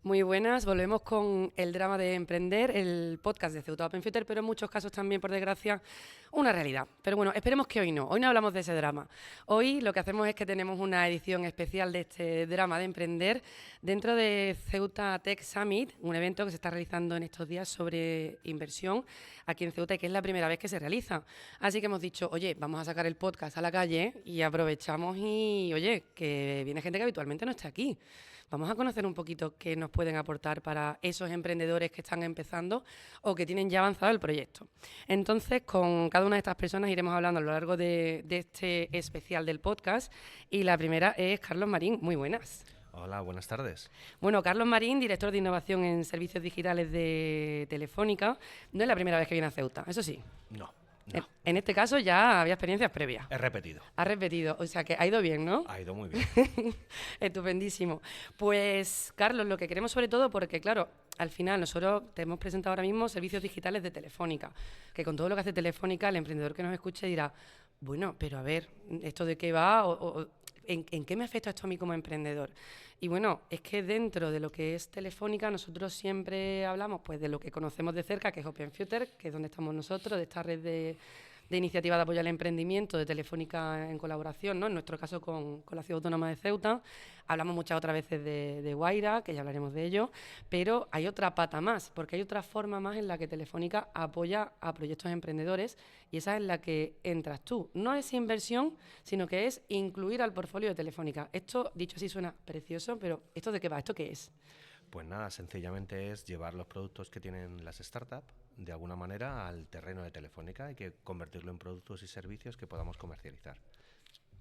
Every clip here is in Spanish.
Muy buenas, volvemos con el drama de emprender, el podcast de Ceuta Open Future, pero en muchos casos también, por desgracia, una realidad. Pero bueno, esperemos que hoy no hablamos de ese drama. Hoy lo que hacemos es que tenemos una edición especial de este drama de emprender dentro de Ceuta Tech Summit, un evento que se está realizando en estos días sobre inversión aquí en Ceuta y que es la primera vez que se realiza. Así que hemos dicho, oye, vamos a sacar el podcast a la calle y aprovechamos y, oye, que viene gente que habitualmente no está aquí. Vamos a conocer un poquito qué nos pueden aportar para esos emprendedores que están empezando o que tienen ya avanzado el proyecto. Entonces, con cada una de estas personas iremos hablando a lo largo de este especial del podcast. Y la primera es Carlos Marín. Muy buenas. Hola, buenas tardes. Bueno, Carlos Marín, director de innovación en servicios digitales de Telefónica. No es la primera vez que viene a Ceuta, eso sí. No. En este caso ya había experiencias previas. He repetido. Ha repetido, o sea que ha ido bien, ¿no? Ha ido muy bien. Estupendísimo. Pues, Carlos, lo que queremos sobre todo, porque claro, al final nosotros te hemos presentado ahora mismo servicios digitales de Telefónica, que con todo lo que hace Telefónica, el emprendedor que nos escuche dirá, bueno, pero a ver, ¿esto de qué va? ¿En qué me afecta esto a mí como emprendedor? Y bueno, es que dentro de lo que es Telefónica, nosotros siempre hablamos pues de lo que conocemos de cerca, que es Open Future, que es donde estamos nosotros, de esta red de iniciativa de apoyo al emprendimiento de Telefónica en colaboración, ¿no? En nuestro caso con la Ciudad Autónoma de Ceuta. Hablamos muchas otras veces de Guaira, que ya hablaremos de ello, pero hay otra pata más, porque hay otra forma más en la que Telefónica apoya a proyectos emprendedores y esa es en la que entras tú. No es inversión, sino que es incluir al portfolio de Telefónica. Esto, dicho así, suena precioso, pero ¿esto de qué va? ¿Esto qué es? Pues nada, sencillamente es llevar los productos que tienen las startups de alguna manera al terreno de Telefónica y que convertirlo en productos y servicios que podamos comercializar.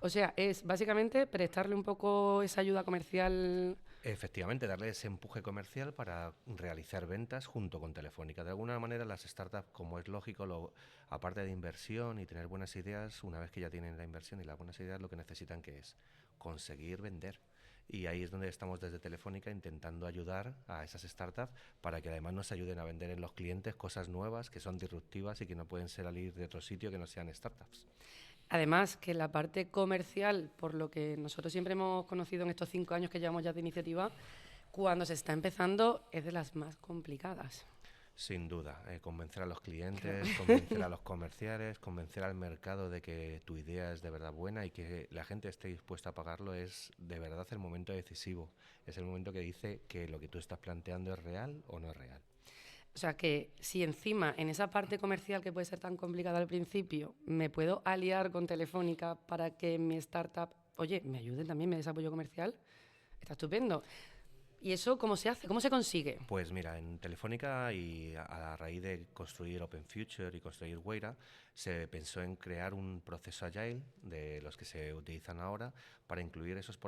O sea, es básicamente prestarle un poco esa ayuda comercial. Efectivamente, darle ese empuje comercial para realizar ventas junto con Telefónica. De alguna manera las startups, como es lógico, aparte de inversión y tener buenas ideas, una vez que ya tienen la inversión y las buenas ideas, lo que necesitan que es conseguir vender. Y ahí es donde estamos desde Telefónica intentando ayudar a esas startups para que además nos ayuden a vender en los clientes cosas nuevas que son disruptivas y que no pueden salir de otro sitio que no sean startups. Además, que la parte comercial, por lo que nosotros siempre hemos conocido en estos 5 años que llevamos ya de iniciativa, cuando se está empezando es de las más complicadas. Sin duda, convencer a los clientes, convencer a los comerciales, convencer al mercado de que tu idea es de verdad buena y que la gente esté dispuesta a pagarlo es de verdad el momento decisivo. Es el momento que dice que lo que tú estás planteando es real o no es real. O sea que si encima en esa parte comercial que puede ser tan complicada al principio, me puedo aliar con Telefónica para que mi startup, oye, me ayude también, me dé ese apoyo comercial, está estupendo. ¿Y eso cómo se hace? ¿Cómo se consigue? Pues mira, en Telefónica y a raíz de construir Open Future y construir Weira, se pensó en crear un proceso agile de los que se utilizan ahora para incluir esos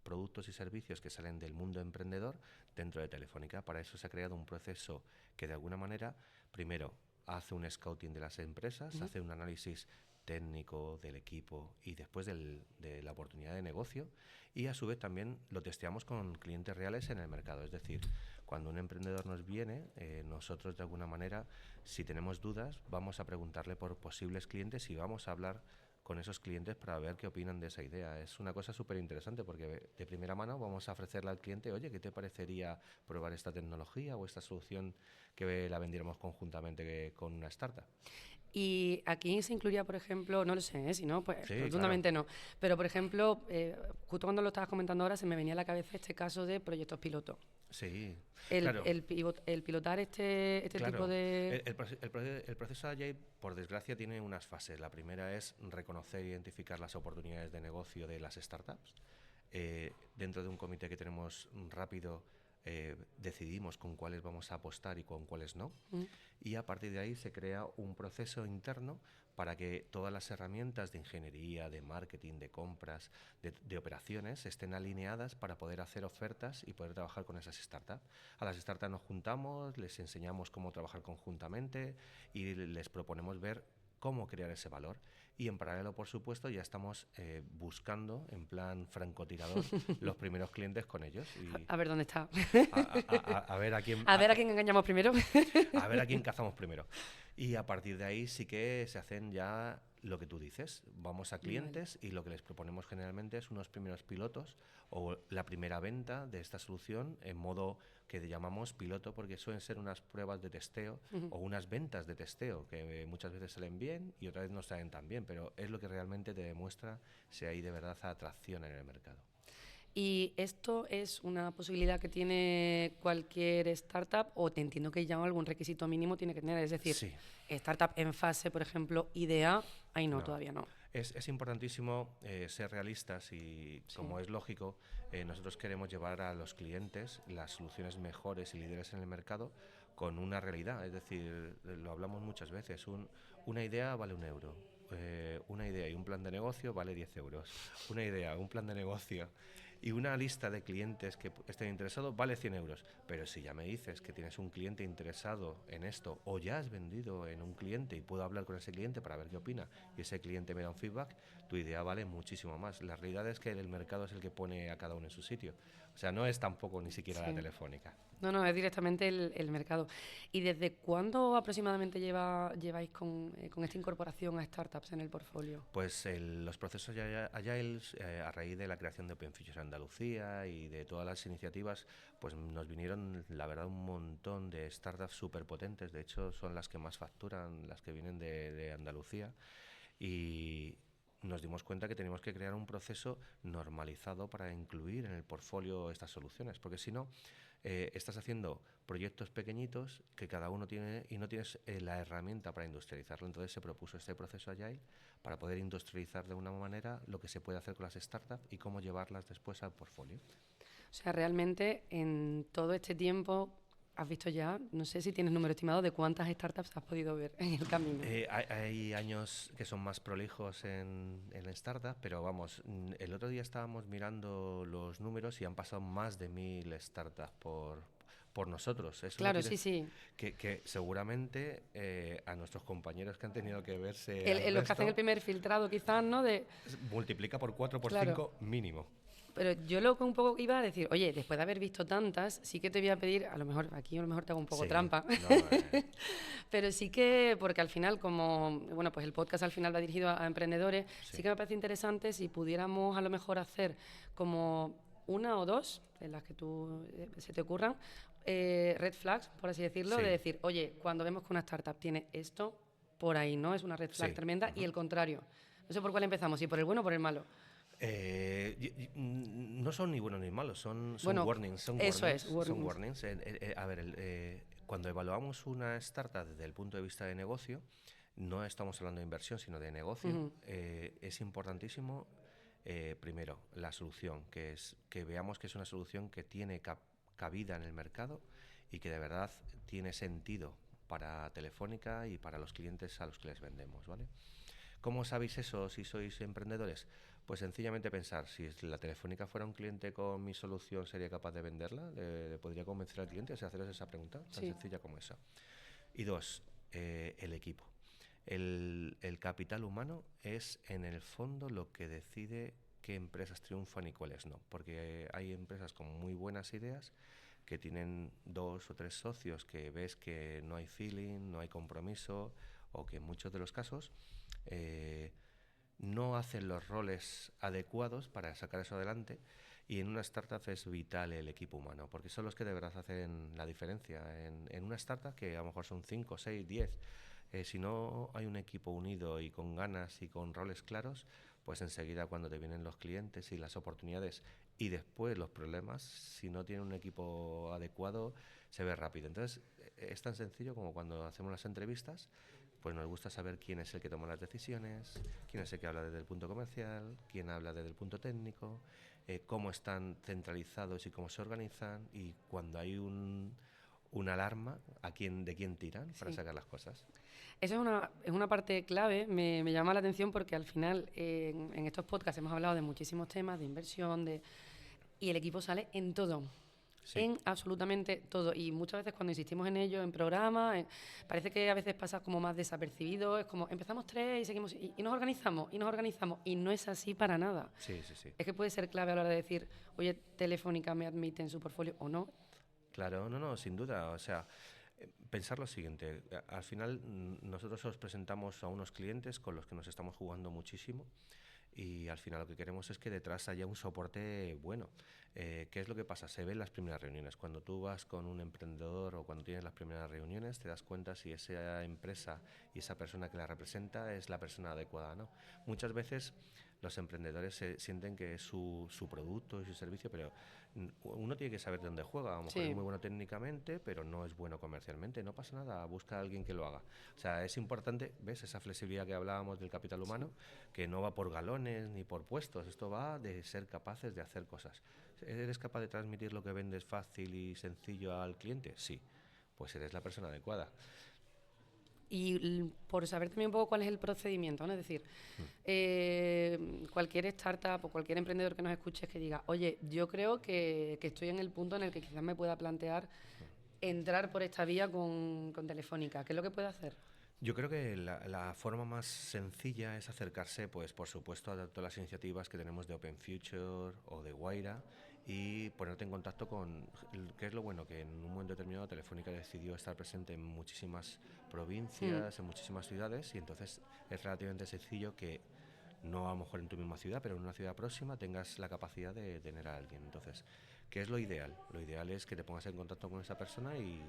productos y servicios que salen del mundo emprendedor dentro de Telefónica. Para eso se ha creado un proceso que de alguna manera, primero, hace un scouting de las empresas, hace un análisis técnico del equipo y después de la oportunidad de negocio y a su vez también lo testeamos con clientes reales en el mercado. Es decir, cuando un emprendedor nos viene, nosotros de alguna manera, si tenemos dudas, vamos a preguntarle por posibles clientes y vamos a hablar con esos clientes para ver qué opinan de esa idea. Es una cosa súper interesante porque de primera mano vamos a ofrecerle al cliente, oye, ¿qué te parecería probar esta tecnología o esta solución que la vendiéramos conjuntamente con una startup? Y aquí se incluiría, por ejemplo, no lo sé, si no, pues Sí, rotundamente claro. no. Pero, por ejemplo, justo cuando lo estabas comentando ahora, se me venía a la cabeza este caso de proyectos piloto. Sí, El, claro. el, el pilotar este tipo Claro, de... el proceso Agile, por desgracia, tiene unas fases. La primera es reconocer e identificar las oportunidades de negocio de las startups. Dentro de un comité que tenemos rápido, decidimos con cuáles vamos a apostar y con cuáles no. Y a partir de ahí se crea un proceso interno para que todas las herramientas de ingeniería, de marketing, de compras, de operaciones estén alineadas para poder hacer ofertas y poder trabajar con esas startups. A las startups nos juntamos, les enseñamos cómo trabajar conjuntamente y les proponemos ver cómo crear ese valor. Y en paralelo, por supuesto, ya estamos buscando, en plan francotirador, los primeros clientes con ellos. Y A ver dónde está. a ver a quién... A ver a quién engañamos primero. A ver a quién cazamos primero. Y a partir de ahí sí que se hacen ya lo que tú dices, vamos a clientes y lo que les proponemos generalmente es unos primeros pilotos o la primera venta de esta solución en modo que llamamos piloto, porque suelen ser unas pruebas de testeo o unas ventas de testeo que muchas veces salen bien y otras veces no salen tan bien, pero es lo que realmente te demuestra si hay de verdad atracción en el mercado. ¿Y esto es una posibilidad que tiene cualquier startup o te entiendo que ya algún requisito mínimo tiene que tener? Es decir, Sí. startup en fase, por ejemplo, idea, ahí no, No. todavía no. Es importantísimo ser realistas y, Sí. como es lógico, nosotros queremos llevar a los clientes las soluciones mejores y líderes en el mercado con una realidad. Es decir, lo hablamos muchas veces, una idea vale 1 euro. Una idea y un plan de negocio vale 10 euros. Una idea, un plan de negocio y una lista de clientes que estén interesados vale 100 euros. Pero si ya me dices que tienes un cliente interesado en esto o ya has vendido en un cliente y puedo hablar con ese cliente para ver qué opina y ese cliente me da un feedback, tu idea vale muchísimo más. La realidad es que el mercado es el que pone a cada uno en su sitio. O sea, no es tampoco ni siquiera la Telefónica. No, es directamente el mercado. ¿Y desde cuándo aproximadamente lleváis con esta incorporación a startups en el portfolio? Pues los procesos Agile, a raíz de la creación de Open Features Andalucía y de todas las iniciativas, pues nos vinieron, la verdad, un montón de startups súper potentes. De hecho, son las que más facturan, las que vienen de Andalucía. Y nos dimos cuenta que teníamos que crear un proceso normalizado para incluir en el portfolio estas soluciones, porque si no, estás haciendo proyectos pequeñitos que cada uno tiene y no tienes la herramienta para industrializarlo. Entonces se propuso este proceso Agile para poder industrializar de una manera lo que se puede hacer con las startups y cómo llevarlas después al portfolio. O sea, realmente en todo este tiempo has visto ya, no sé si tienes número estimado de cuántas startups has podido ver en el camino. Hay años que son más prolijos en startup, pero vamos, el otro día estábamos mirando los números y han pasado más de 1000 startups por nosotros. Eso Claro, sí. que seguramente a nuestros compañeros que han tenido que verse Los que hacen el primer filtrado quizás, ¿no? multiplica por 4 por Claro. 5 mínimo. Pero yo lo que un poco iba a decir, oye, después de haber visto tantas, sí que te voy a pedir, a lo mejor te hago un poco trampa, No, pero sí que, porque al final, como, bueno, pues el podcast al final va dirigido a emprendedores, sí que me parece interesante si pudiéramos a lo mejor hacer como una o dos, en las que se te ocurran, red flags, por así decirlo, de decir, oye, cuando vemos que una startup tiene esto, por ahí, ¿no? Es una red flag tremenda, y el contrario. No sé por cuál empezamos, si por el bueno o por el malo. No son ni buenos ni malos, son Bueno, warnings. eso es, Son warnings. A ver, cuando evaluamos una startup desde el punto de vista de negocio, no estamos hablando de inversión, sino de negocio, es importantísimo, primero, la solución, que veamos que es una solución que tiene cabida en el mercado y que de verdad tiene sentido para Telefónica y para los clientes a los que les vendemos, ¿vale? ¿Cómo sabéis eso si sois emprendedores? Pues sencillamente pensar, si la Telefónica fuera un cliente con mi solución, ¿sería capaz de venderla? ¿Le podría convencer al cliente? Haceros esa pregunta, tan sencilla como esa. Y dos, el equipo. El capital humano es, en el fondo, lo que decide qué empresas triunfan y cuáles no. Porque hay empresas con muy buenas ideas que tienen 2 o 3 socios que ves que no hay feeling, no hay compromiso, o que en muchos de los casos no hacen los roles adecuados para sacar eso adelante, y en una startup es vital el equipo humano, porque son los que de verdad hacen la diferencia. En una startup, que a lo mejor son 5, 6, 10, si no hay un equipo unido y con ganas y con roles claros, pues enseguida cuando te vienen los clientes y las oportunidades y después los problemas, si no tiene un equipo adecuado, se ve rápido. Entonces es tan sencillo como cuando hacemos las entrevistas, pues nos gusta saber quién es el que toma las decisiones, quién es el que habla desde el punto comercial, quién habla desde el punto técnico, cómo están centralizados y cómo se organizan, y cuando hay una alarma, de quién tiran para sacar las cosas. Eso es una parte clave, me llama la atención porque al final en estos podcasts hemos hablado de muchísimos temas, de inversión, y el equipo sale en todo. Sí. En absolutamente todo, y muchas veces cuando insistimos en ello en programas, parece que a veces pasa como más desapercibido, es como empezamos 3 y seguimos y nos organizamos y no es así para nada. Sí. Es que puede ser clave a la hora de decir, oye, Telefónica me admite en su portfolio o no. Claro, no, sin duda, o sea, Pensar lo siguiente, al final nosotros os presentamos a unos clientes con los que nos estamos jugando muchísimo y al final lo que queremos es que detrás haya un soporte bueno. ¿Qué es lo que pasa? Se ve en las primeras reuniones. Cuando tú vas con un emprendedor o cuando tienes las primeras reuniones, te das cuenta si esa empresa y esa persona que la representa es la persona adecuada, ¿no? Muchas veces los emprendedores se sienten que es su producto y su servicio, pero uno tiene que saber de dónde juega. A lo mejor es Sí. muy bueno técnicamente, pero no es bueno comercialmente. No pasa nada, busca a alguien que lo haga. O sea, es importante, ¿ves? Esa flexibilidad que hablábamos del capital humano, que no va por galones ni por puestos. Esto va de ser capaces de hacer cosas. ¿Eres capaz de transmitir lo que vendes fácil y sencillo al cliente? Sí. Pues eres la persona adecuada. Y por saber también un poco cuál es el procedimiento, ¿no? Es decir, cualquier startup o cualquier emprendedor que nos escuche que diga, oye, yo creo que estoy en el punto en el que quizás me pueda plantear entrar por esta vía con Telefónica. ¿Qué es lo que puede hacer? Yo creo que la forma más sencilla es acercarse, pues por supuesto, a todas las iniciativas que tenemos de Open Future o de Guaira y ponerte en contacto con, ¿qué es lo bueno? Que en un momento determinado Telefónica decidió estar presente en muchísimas Mm, provincias, en muchísimas ciudades y entonces es relativamente sencillo que no a lo mejor en tu misma ciudad, pero en una ciudad próxima tengas la capacidad de tener a alguien. Entonces, ¿qué es lo ideal? Lo ideal es que te pongas en contacto con esa persona y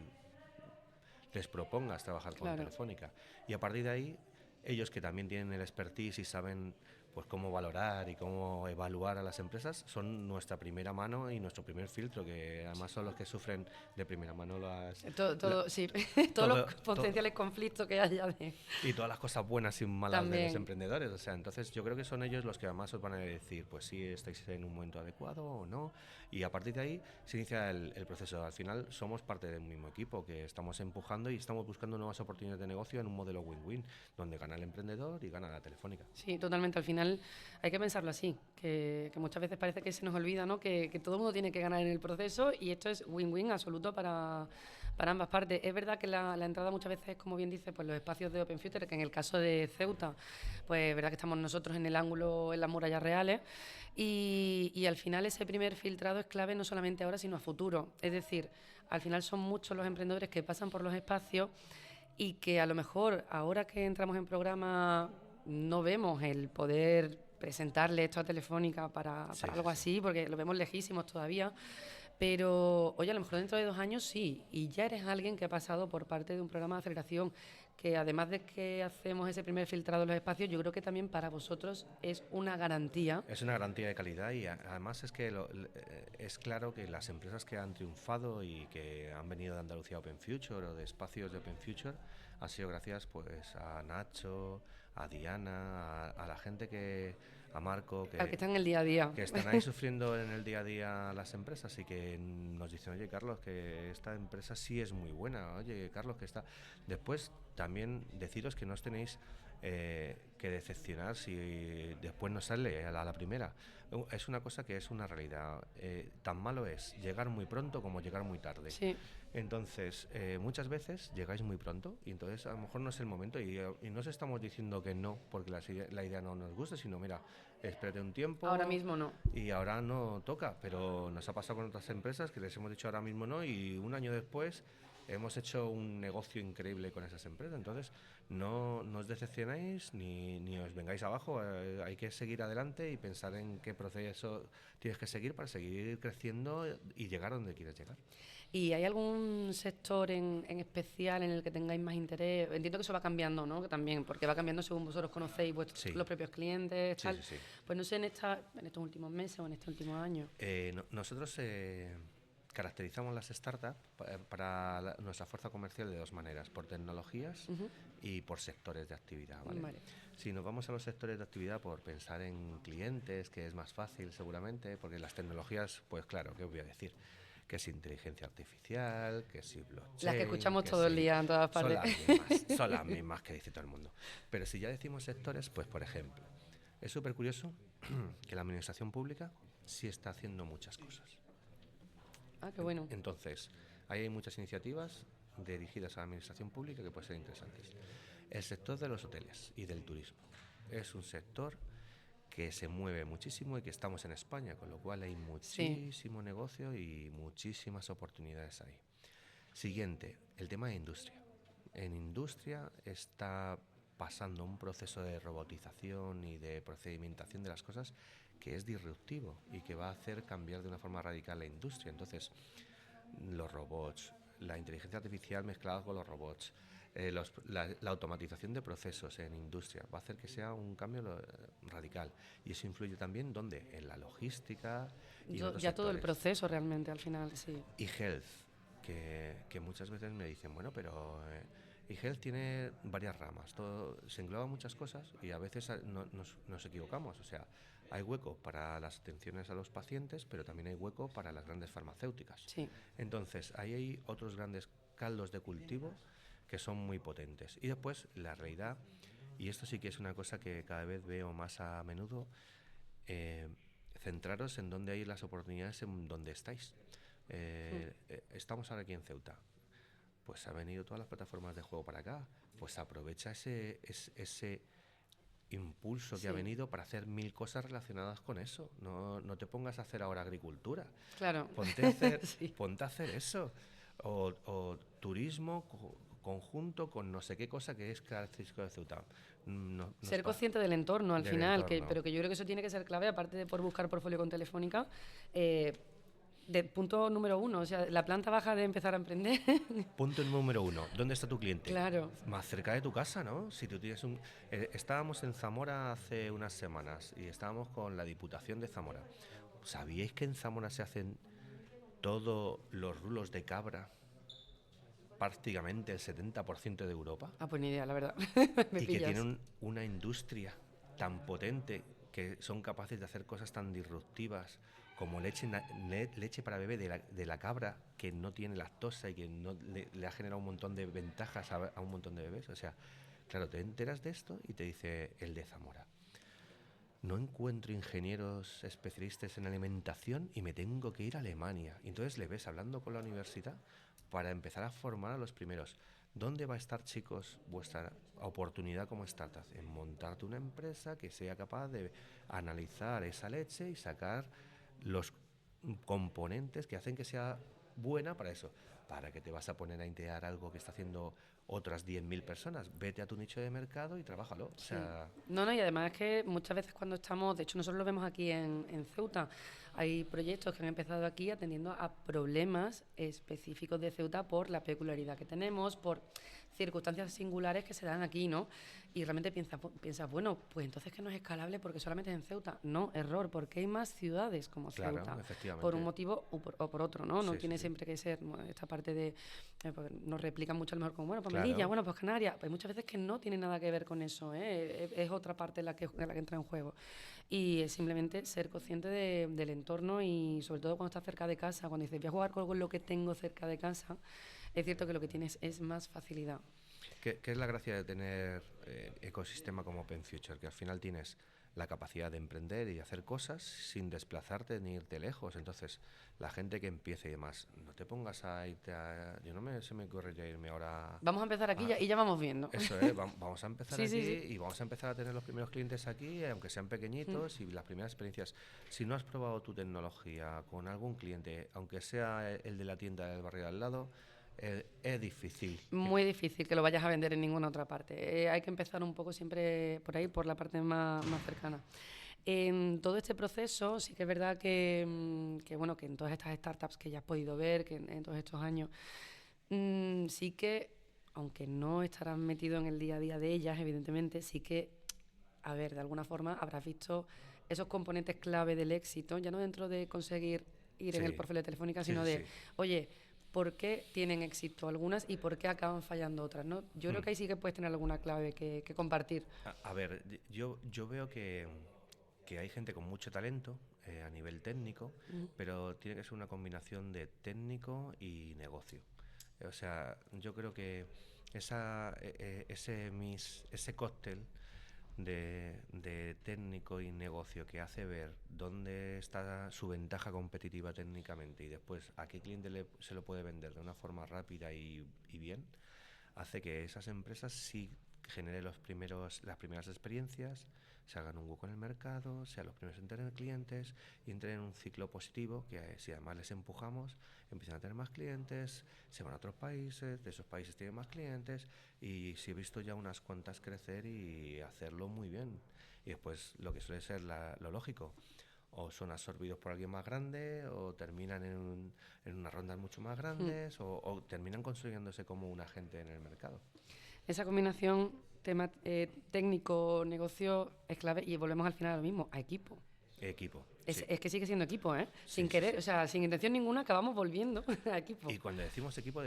les propongas trabajar con claro. Telefónica. Y a partir de ahí, ellos que también tienen el expertise y saben pues cómo valorar y cómo evaluar a las empresas, son nuestra primera mano y nuestro primer filtro, que además son los que sufren de primera mano Sí, todos los todo, potenciales conflictos que haya y todas las cosas buenas y malas de los también. emprendedores. O sea, entonces yo creo que son ellos los que además os van a decir, pues sí, estáis en un momento adecuado o no. Y a partir de ahí se inicia el proceso. Al final somos parte del mismo equipo que estamos empujando y estamos buscando nuevas oportunidades de negocio en un modelo win-win, donde gana el emprendedor y gana la Telefónica. Sí, totalmente. Al final hay que pensarlo así, que muchas veces parece que se nos olvida, ¿no? Que todo el mundo tiene que ganar en el proceso y esto es win-win absoluto para ambas partes. Es verdad que la entrada muchas veces es, como bien dice, pues los espacios de Open Future, que en el caso de Ceuta, pues es verdad que estamos nosotros en el ángulo, en las murallas reales, y al final ese primer filtrado es clave no solamente ahora, sino a futuro. Es decir, al final son muchos los emprendedores que pasan por los espacios y que a lo mejor ahora que entramos en programa no vemos el poder presentarle esto a Telefónica Sí, para sí, algo sí. así, porque lo vemos lejísimos todavía, pero oye, a lo mejor dentro de 2 años sí, y ya eres alguien que ha pasado por parte de un programa de aceleración, que además de que hacemos ese primer filtrado en los espacios, yo creo que también para vosotros es una garantía. Es una garantía de calidad y además es que es claro que las empresas que han triunfado y que han venido de Andalucía Open Future o de espacios de Open Future ha sido gracias pues a Nacho, a Diana, a la gente a Marco, Al que está en el día a día. que están ahí sufriendo en el día a día las empresas y que nos dicen, oye Carlos, que esta empresa sí es muy buena, oye Carlos, que está... Después también deciros que no os tenéis que decepcionar si después no sale a la primera. Es una cosa que es una realidad. Tan malo es llegar muy pronto como llegar muy tarde. Sí. Entonces, muchas veces llegáis muy pronto y entonces a lo mejor no es el momento y no os estamos diciendo que no porque la idea no nos guste, sino mira, espérate un Ahora tiempo mismo no. y ahora no toca, pero nos ha pasado con otras empresas que les hemos dicho ahora mismo no y un año después hemos hecho un negocio increíble con esas empresas. Entonces, no os decepcionáis ni os vengáis abajo, hay que seguir adelante y pensar en qué proceso tienes que seguir para seguir creciendo y llegar donde quieres llegar. ¿Y hay algún sector en especial en el que tengáis más interés? Entiendo que eso va cambiando, ¿no? Que también, porque va cambiando según vosotros conocéis Sí, los propios clientes, sí, tal. sí, sí. Pues no sé, en estos últimos meses o en este último año. Nosotros caracterizamos las startups para nuestra fuerza comercial de dos maneras, por tecnologías Ujú. y por sectores de actividad, ¿vale? Vale. Si nos vamos a los sectores de actividad por pensar en clientes, que es más fácil seguramente, porque las tecnologías, pues claro, ¿qué os voy a decir? Que es inteligencia artificial, que si Las que blockchain, escuchamos que todo el si... día en todas Son partes. son las mismas que dice todo el mundo. Pero si ya decimos sectores, pues por ejemplo, es súper curioso que la administración pública sí está haciendo muchas cosas. Ah, qué bueno. Entonces, ahí hay muchas iniciativas dirigidas a la administración pública que pueden ser interesantes. El sector de los hoteles y del turismo es un sector que se mueve muchísimo y que estamos en España, con lo cual hay Sí. muchísimo negocio y muchísimas oportunidades ahí. Siguiente, el tema de industria. En industria está pasando un proceso de robotización y de procedimentación de las cosas que es disruptivo y que va a hacer cambiar de una forma radical la industria. Entonces, los robots, la inteligencia artificial mezclada con los robots, la automatización de procesos en industria va a hacer que sea un cambio radical. Y eso influye también, ¿dónde? En la logística y en otros Ya todo el sectores. proceso realmente al final, sí. Y health, que muchas veces me dicen, bueno, pero eHealth tiene varias ramas, todo, se engloban muchas cosas y a veces nos equivocamos. O sea, hay hueco para las atenciones a los pacientes, pero también hay hueco para las grandes farmacéuticas. Sí. Entonces, ahí hay otros grandes caldos de cultivo que son muy potentes. Y después, la realidad, y esto sí que es una cosa que cada vez veo más a menudo, eh, centraros en dónde hay las oportunidades en donde estáis. Estamos ahora aquí en Ceuta. Pues ha venido todas las plataformas de juego para acá. Pues aprovecha ese impulso que ha Sí, venido para hacer 1000 cosas relacionadas con eso. No te pongas a hacer ahora agricultura. claro. Ponte a hacer, Sí. ponte a hacer eso. O turismo conjunto con no sé qué cosa que es característico de Ceuta. Ser consciente del entorno al del final, entorno. pero que yo creo que eso tiene que ser clave, aparte de por buscar portfolio con Telefónica. De punto número 1, o sea, la planta baja de empezar a emprender. Punto número 1. ¿Dónde está tu cliente? Claro. Más cerca de tu casa, ¿no? Si tú tienes estábamos en Zamora hace unas semanas y estábamos con la Diputación de Zamora. ¿Sabíais que en Zamora se hacen todos los rulos de cabra? Prácticamente el 70% de Europa. Ah, pues ni idea, la verdad. Me Y que pillas. tienen una industria tan potente que son capaces de hacer cosas tan disruptivas como leche para bebé de la cabra que no tiene lactosa y que no le ha generado un montón de ventajas a un montón de bebés. O sea, claro, te enteras de esto y te dice el de Zamora: no encuentro ingenieros especialistas en alimentación y me tengo que ir a Alemania. Y entonces le ves hablando con la universidad para empezar a formar a los primeros. ¿Dónde va a estar, chicos, vuestra oportunidad como startup? En montarte una empresa que sea capaz de analizar esa leche y sacar los componentes que hacen que sea buena para eso. ¿Para que te vas a poner a idear algo que está haciendo otras 10.000 personas? Vete a tu nicho de mercado y trabájalo. O Sí. sea, No, y además es que muchas veces cuando estamos, de hecho nosotros lo vemos aquí en Ceuta, hay proyectos que han empezado aquí atendiendo a problemas específicos de Ceuta por la peculiaridad que tenemos, por circunstancias singulares que se dan aquí, ¿no? Y realmente piensas, bueno, pues entonces que no es escalable porque solamente es en Ceuta. No, error, porque hay más ciudades como claro, Ceuta, efectivamente. por un motivo o por otro, ¿no? No Sí, sí, tiene sí. siempre que ser esta parte de, pues nos replican mucho a lo mejor como, bueno, pues Melilla, Claro, bueno, pues Canarias, pues muchas veces que no tiene nada que ver con eso, ¿eh? Es otra parte la que entra en juego. Y es simplemente ser consciente del entorno y sobre todo cuando estás cerca de casa, cuando dices voy a jugar con lo que tengo cerca de casa, es cierto que lo que tienes es más facilidad. ¿Qué es la gracia de tener ecosistema como Open Future? Que al final tienes la capacidad de emprender y hacer cosas sin desplazarte ni irte lejos. Entonces, la gente que empiece y demás, no te pongas a irte a... Yo no se me ocurre ya irme ahora Vamos a empezar aquí a... y ya vamos viendo. Eso es, vamos a empezar Sí, aquí sí, sí. y vamos a empezar a tener los primeros clientes aquí, aunque sean pequeñitos, y las primeras experiencias. Si no has probado tu tecnología con algún cliente, aunque sea el de la tienda del barrio de al lado, es difícil. Muy difícil que lo vayas a vender en ninguna otra parte. Hay que empezar un poco siempre por ahí, por la parte más cercana. En todo este proceso sí que es verdad bueno, que en todas estas startups que ya has podido ver, que en todos estos años, sí que, aunque no estarás metido en el día a día de ellas, evidentemente, sí que, a ver, de alguna forma habrás visto esos componentes clave del éxito, ya no dentro de conseguir ir en el Sí, portfolio de Telefónica, sí, sino sí, de, sí. oye, ¿por qué tienen éxito algunas y por qué acaban fallando otras? ¿No? Yo creo Mm. que ahí sí que puedes tener alguna clave que compartir. A ver, yo veo que hay gente con mucho talento a nivel técnico, Mm. pero tiene que ser una combinación de técnico y negocio. O sea, yo creo que ese cóctel de técnico y negocio que hace ver dónde está su ventaja competitiva técnicamente y después a qué cliente se lo puede vender de una forma rápida y bien, hace que esas empresas sí generen las primeras experiencias, se hagan un hueco en el mercado, sean los primeros en tener clientes y entren en un ciclo positivo que si además les empujamos, empiezan a tener más clientes, se van a otros países, de esos países tienen más clientes y sí he visto ya unas cuantas crecer y hacerlo muy bien. Y después lo que suele ser lo lógico, o son absorbidos por alguien más grande, o terminan en unas rondas mucho más grandes, o terminan consolidándose como un agente en el mercado. Esa combinación técnico-negocio es clave y volvemos al final a lo mismo, a equipo. Equipo. Es que sigue siendo equipo, ¿eh? Sí, Sin querer, o sea, sin intención ninguna acabamos volviendo a equipo. Y cuando decimos equipo.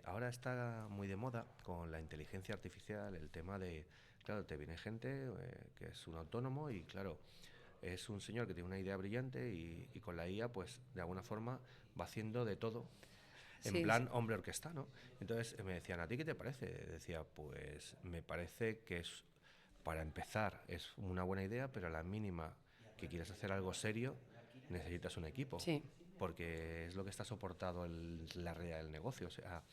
Ahora está muy de moda con la inteligencia artificial el tema de, claro, te viene gente que es un autónomo y claro, es un señor que tiene una idea brillante y con la IA pues de alguna forma va haciendo de todo. En plan hombre orquesta, ¿no? Entonces me decían, ¿a ti qué te parece? Decía, pues me parece que es, para empezar, es una buena idea, pero a la mínima que quieres hacer algo serio, necesitas un equipo. Sí. Porque es lo que está soportado la realidad del negocio. O sea,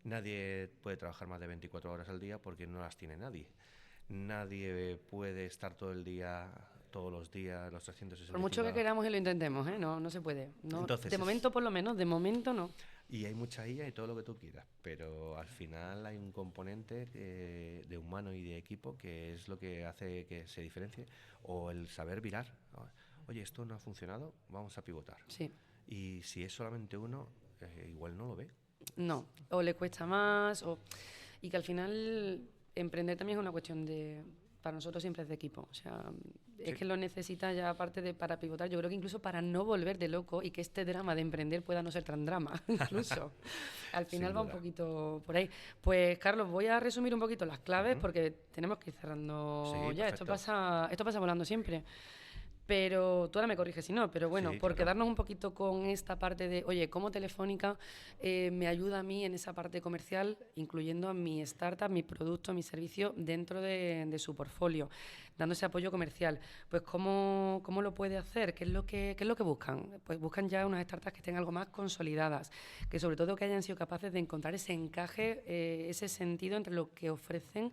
nadie puede trabajar más de 24 horas al día porque no las tiene nadie. Nadie puede estar todo el día, todos los días, los 365. Por mucho que queramos y lo intentemos, ¿eh? No se puede. No, Entonces, de momento, por lo menos, de momento no. Y hay mucha IA y todo lo que tú quieras, pero al final hay un componente de humano y de equipo que es lo que hace que se diferencie, o el saber virar. Oye, esto no ha funcionado, vamos a pivotar. Sí. Y si es solamente uno, igual no lo ve. No, o le cuesta más, y que al final emprender también es una cuestión de, para nosotros siempre es de equipo, o sea, es que lo necesita ya aparte de para pivotar, yo creo que incluso para no volver de loco y que este drama de emprender pueda no ser tan drama, incluso. Al final va un poquito por ahí. Pues Carlos, voy a resumir un poquito las claves porque tenemos que ir cerrando ya, esto pasa volando siempre. Pero tú ahora me corriges si no, pero bueno, por quedarnos un poquito con esta parte de, oye, cómo Telefónica me ayuda a mí en esa parte comercial, incluyendo a mi startup, mi producto, mi servicio dentro de su portfolio, dando ese apoyo comercial. Pues ¿cómo lo puede hacer? ¿Qué es lo que buscan? Pues buscan ya unas startups que estén algo más consolidadas, que sobre todo que hayan sido capaces de encontrar ese encaje, ese sentido entre lo que ofrecen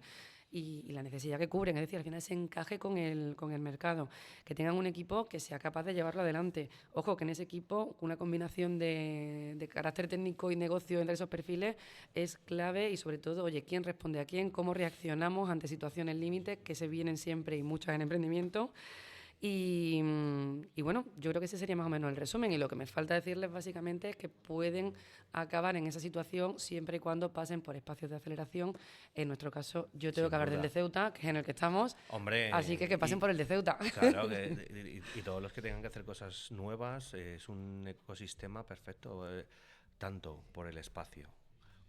y la necesidad que cubren, es decir, al final ese encaje con el mercado, que tengan un equipo que sea capaz de llevarlo adelante. Ojo, que en ese equipo una combinación de carácter técnico y negocio entre esos perfiles es clave y sobre todo, oye, ¿quién responde a quién? ¿Cómo reaccionamos ante situaciones límites que se vienen siempre y muchas en emprendimiento? Y bueno, yo creo que ese sería más o menos el resumen y lo que me falta decirles básicamente es que pueden acabar en esa situación siempre y cuando pasen por espacios de aceleración. En nuestro caso, yo tengo que hablar del de Ceuta, que es en el que estamos. Hombre, así que pasen por el de Ceuta. Claro, y todos los que tengan que hacer cosas nuevas, es un ecosistema perfecto, tanto por el espacio,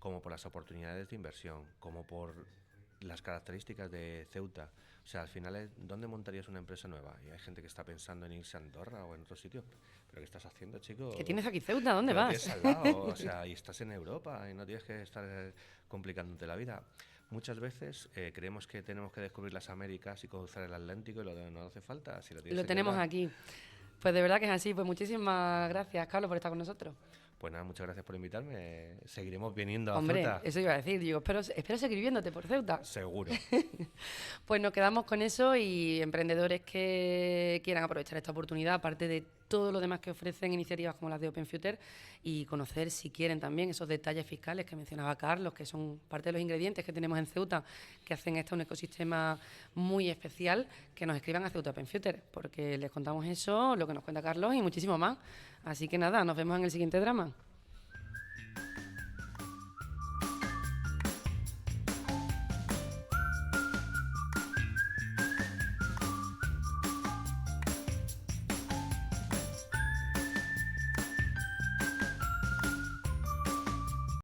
como por las oportunidades de inversión, como por las características de Ceuta. O sea, al final, ¿dónde montarías una empresa nueva? Y hay gente que está pensando en irse a Andorra o en otro sitio. ¿Pero qué estás haciendo, chico? ¿Qué tienes aquí, Ceuta? ¿Dónde vas? Al lado, o sea, y estás en Europa y no tienes que estar complicándote la vida. Muchas veces creemos que tenemos que descubrir las Américas y cruzar el Atlántico y no hace falta. Si lo tenemos aquí. Pues de verdad que es así. Pues muchísimas gracias, Carlos, por estar con nosotros. Pues nada, muchas gracias por invitarme. Seguiremos viniendo a Hombre, Ceuta. Eso iba a decir. Digo, espero seguir viéndote por Ceuta. Seguro. Pues nos quedamos con eso y emprendedores que quieran aprovechar esta oportunidad, aparte de todo lo demás que ofrecen iniciativas como las de Open Future, y conocer, si quieren también, esos detalles fiscales que mencionaba Carlos, que son parte de los ingredientes que tenemos en Ceuta, que hacen un ecosistema muy especial, que nos escriban a Ceuta Open Future, porque les contamos eso, lo que nos cuenta Carlos y muchísimo más. Así que nada, nos vemos en el siguiente drama.